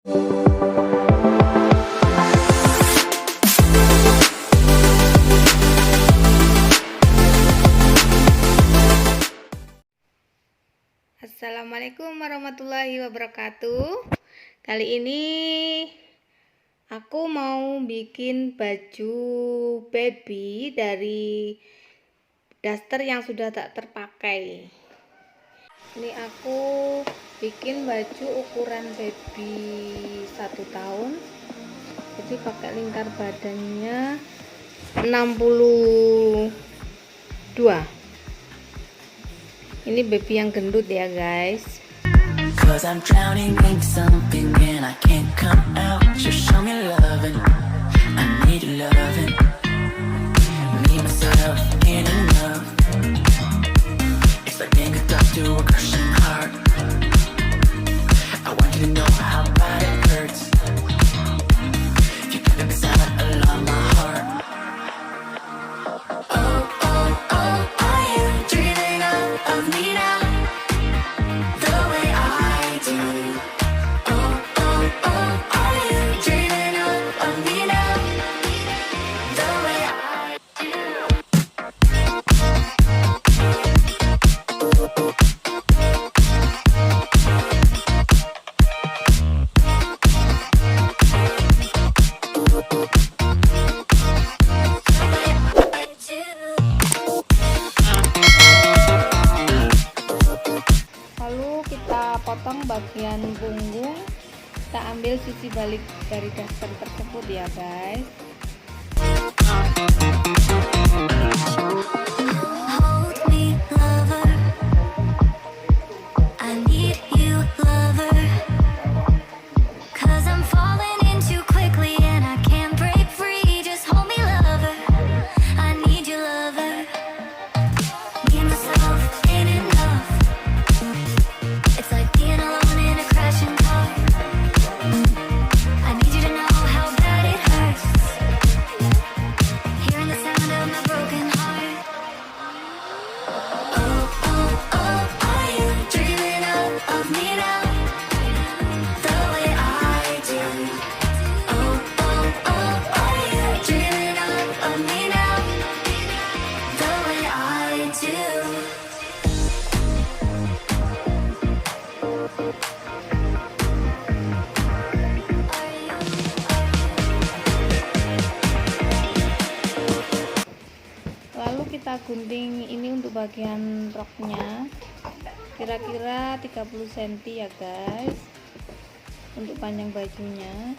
Assalamualaikum warahmatullahi wabarakatuh. Kali ini aku mau bikin baju baby dari daster yang sudah tak terpakai. Ini aku bikin baju ukuran baby 1 tahun. Jadi pakai lingkar badannya 62. Ini baby yang gendut ya guys. Cause I'm drowning in something and I can't come out. Just show me loving, I need loving. Me, myself, ain't enough. It's like being good to a crushing heart. I want you to know how bad it hurts. You got me silent along my heart. Oh, oh, oh, are you dreaming of me now? The way I do. Oh, oh, oh, are you dreaming of me now? The way I do. Lalu kita potong bagian punggung, kita ambil sisi balik dari daster tersebut ya guys. Hold me, lover. I need you, lover. Cause I'm falling in too quickly and I can't break free. Just hold me, lover. I need you, lover. Me and myself ain't enough. It's like being alone in a crashing car. I need you to know how bad it hurts. Hearing the sound of my broken heart. Oh, oh, oh, are you dreaming of me now? The way I do. Oh, oh, oh, are you dreaming of me now? The way I do. Lalu kita gunting ini untuk bagian roknya, kira-kira 30 cm ya guys, untuk panjang bajunya.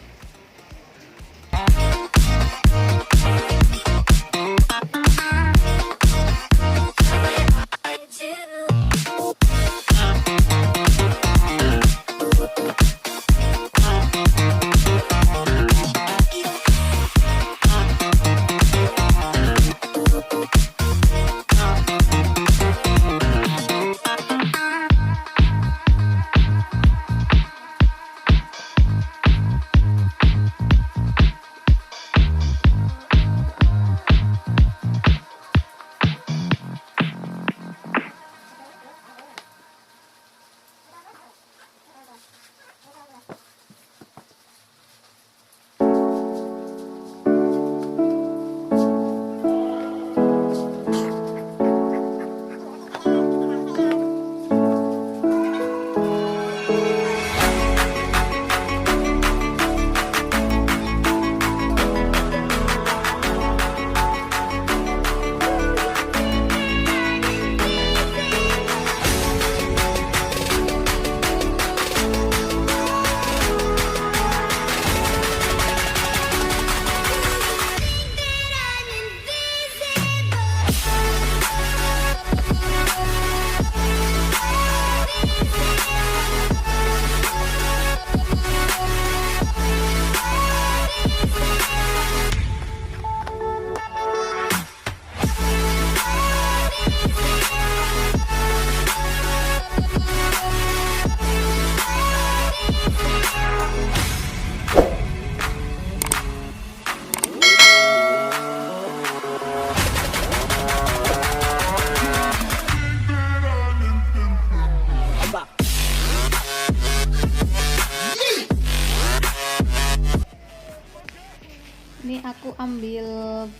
Ini aku ambil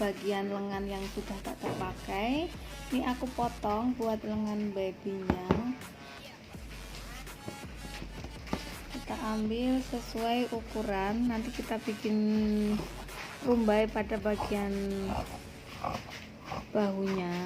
bagian lengan yang sudah tak terpakai. Ini aku potong buat lengan babynya. Kita ambil sesuai ukuran. Nanti kita bikin rumbai pada bagian bahunya.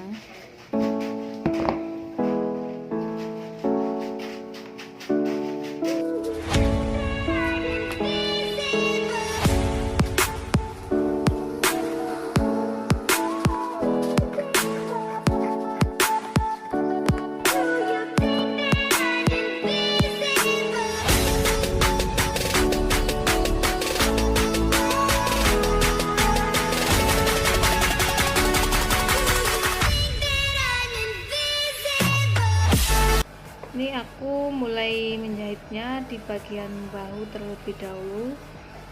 Ini aku mulai menjahitnya di bagian bahu terlebih dahulu.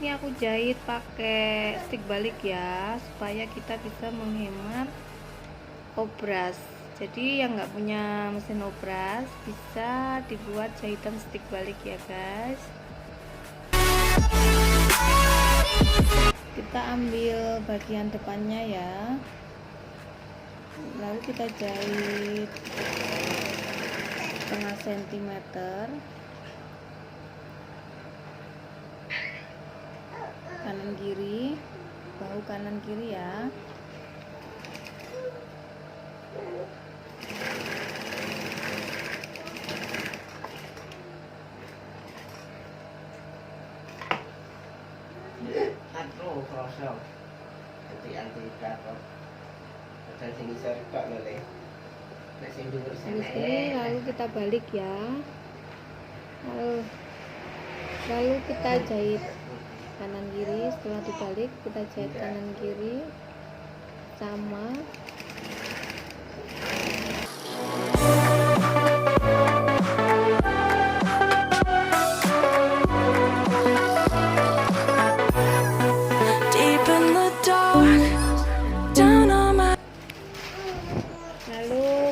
Ini aku jahit pakai stick balik ya, supaya kita bisa menghemat obras. Jadi yang nggak punya mesin obras bisa dibuat jahitan stick balik ya guys. Kita ambil bagian depannya ya, lalu kita jahit setengah sentimeter kanan kiri, bahu kanan kiri ya. Aduh, kosong. Anti kapok. Ada sini serkak lele. Ini lalu kita balik ya. Lalu kita jahit kanan kiri. Setelah dibalik kita jahit kanan kiri sama.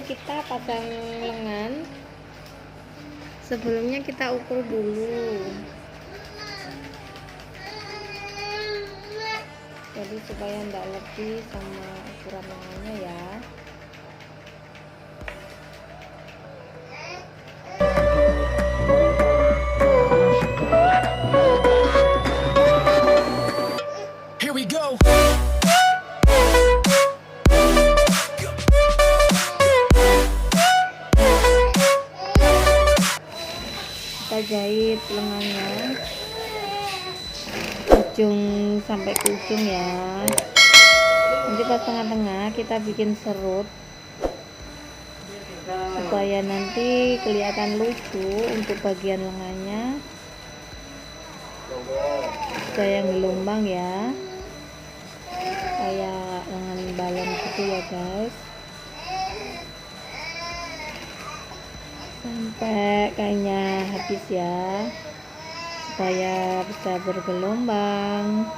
Kita pasang lengan. Sebelumnya kita ukur dulu, jadi supaya tidak lebih sama ukuran lengannya ya. Here we go. Kita jahit lengannya ujung sampai ke ujung ya. Nanti pas tengah-tengah kita bikin serut supaya nanti kelihatan lucu untuk bagian lengannya, supaya gelombang ya, kayak lengan balon gitu ya guys, sampai kainnya habis ya, supaya bisa bergelombang.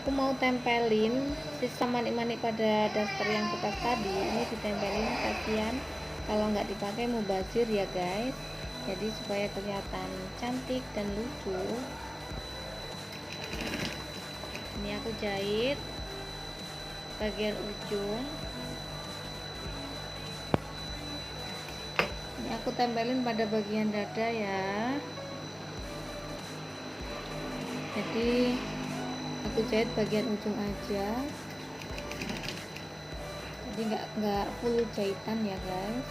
Aku mau tempelin sisa manik-manik pada daster yang bekas tadi. Ini ditempelin, kasihan kalau nggak dipakai mubazir ya guys, jadi supaya kelihatan cantik dan lucu. Ini aku jahit bagian ujung, ini aku tempelin pada bagian dada ya. Jadi aku jahit bagian ujung aja. jadi nggak full jahitan ya guys.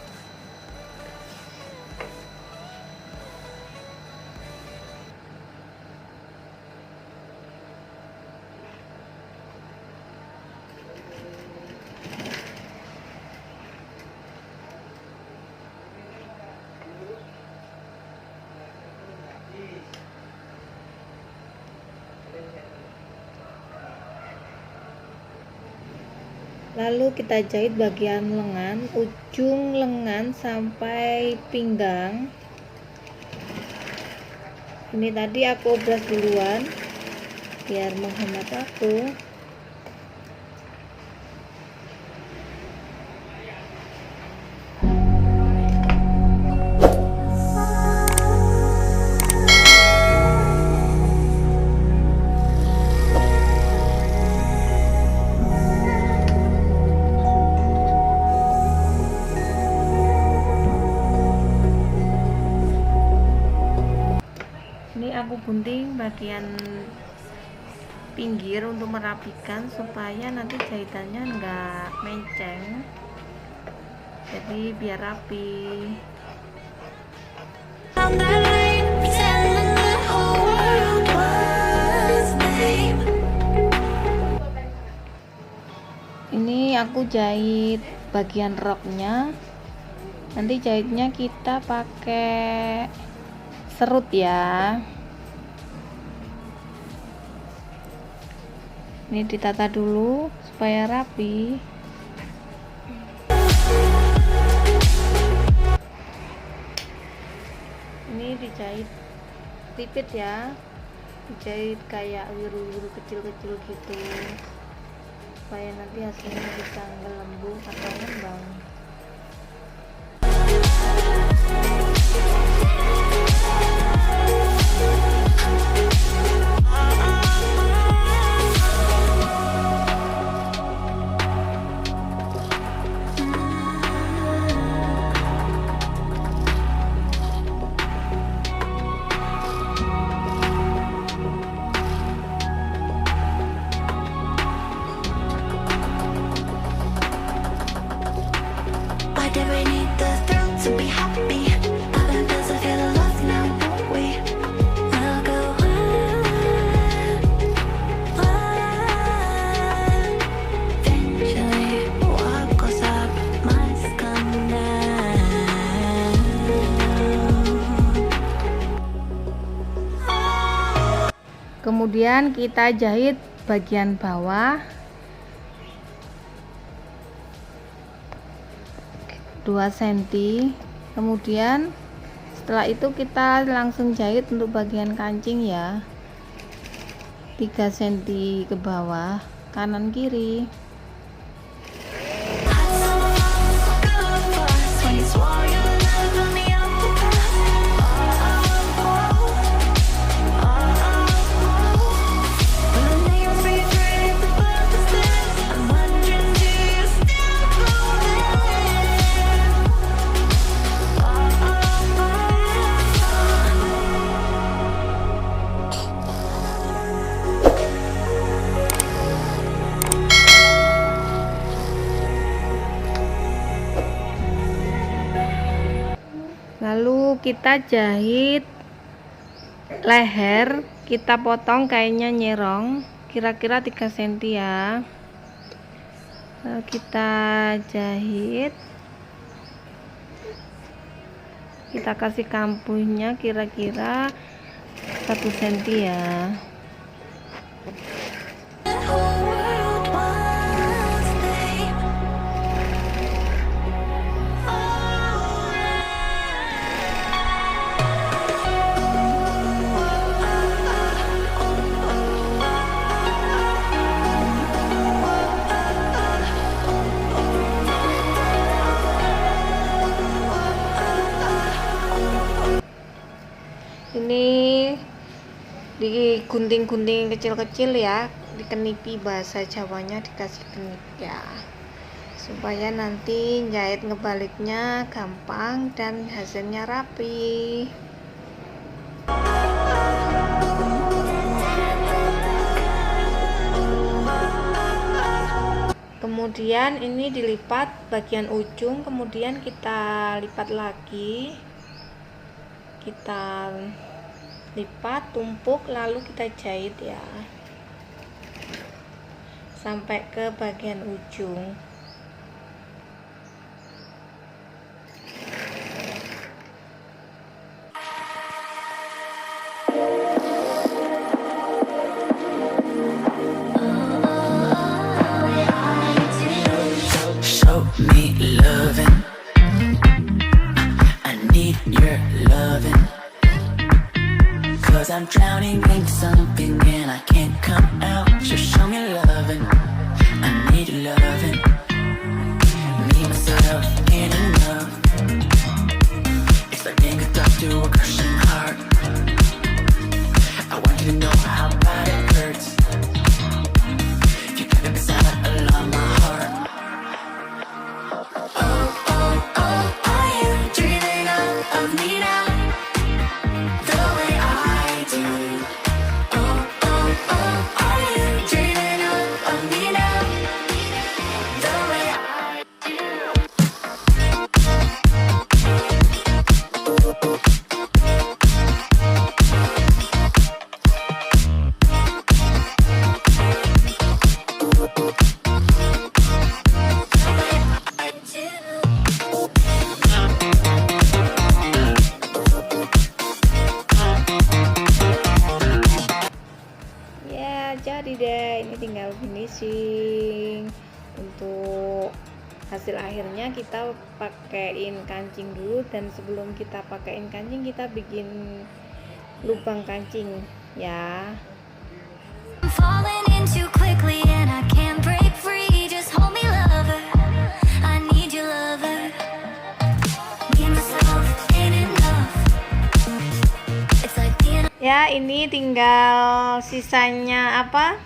Lalu kita jahit bagian lengan, ujung lengan sampai pinggang. Ini tadi aku obras duluan biar menghemat waktu. Aku gunting bagian pinggir untuk merapikan supaya nanti jahitannya enggak menceng, jadi biar rapi. Ini aku jahit bagian roknya, nanti jahitnya kita pakai serut ya. Ini ditata dulu supaya rapi. Ini dijahit tipit ya, dijahit kayak wiru-wiru kecil-kecil gitu supaya nanti hasilnya bisa ngelembung atau ngembang. Kemudian kita jahit bagian bawah 2 cm. Kemudian setelah itu kita langsung jahit untuk bagian kancing ya, 3 cm ke bawah kanan kiri. Lalu kita jahit leher, kita potong kainnya nyerong kira-kira 3 cm ya. Lalu kita jahit, kita kasih kampuhnya kira-kira 1 cm ya. Ini digunting-gunting kecil-kecil ya, dikenipi, bahasa Jawanya dikasih kenip ya, supaya nanti jahit ngebaliknya gampang dan hasilnya rapi. kemudian ini dilipat bagian ujung, kemudian kita lipat lagi, kita lipat tumpuk, lalu kita jahit ya sampai ke bagian ujung. Show me loving. I need your loving. 'Cause I'm drowning in something and I can't come out. Just show me loving. I need your loving. Me, myself, and enough. It's like being a doctor to a crushing heart. I want you to know how bad it hurts. You got me inside a Lama heart. Oh, oh, oh, are you dreaming of me now? The way I do. Oh, oh, oh, are you dreaming of me now? The way I do. Ya, jadi deh, ini tinggal finishing. Untuk hasil akhirnya kita pakaiin kancing dulu, dan sebelum kita pakaiin kancing kita bikin lubang kancing ya. I'm falling in too quickly and I can't break free. Just hold me, lover. I need your lover. Me, myself, ain't enough. It's like being Ya, ini tinggal sisanya apa?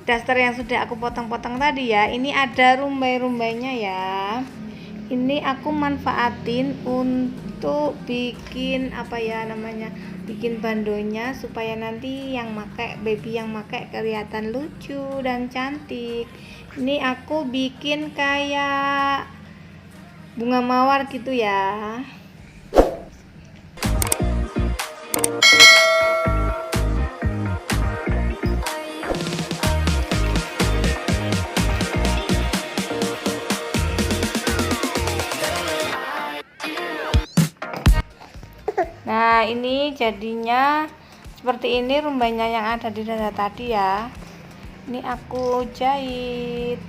Daster yang sudah aku potong-potong tadi ya. Ini ada rumbai-rumbainya ya. Ini aku manfaatin untuk bikin apa ya namanya? Bikin bandonya supaya nanti yang pakai, baby yang pakai kelihatan lucu dan cantik. Ini aku bikin kayak bunga mawar gitu ya. Nah, ini jadinya seperti ini rumbainya yang ada di dada tadi ya. Ini aku jahit.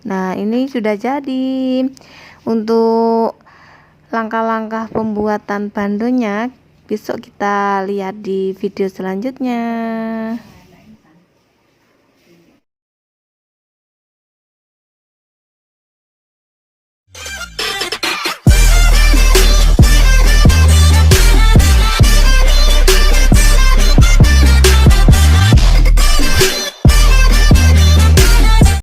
Nah, ini sudah jadi. Untuk langkah-langkah pembuatan bandonya besok kita lihat di video selanjutnya.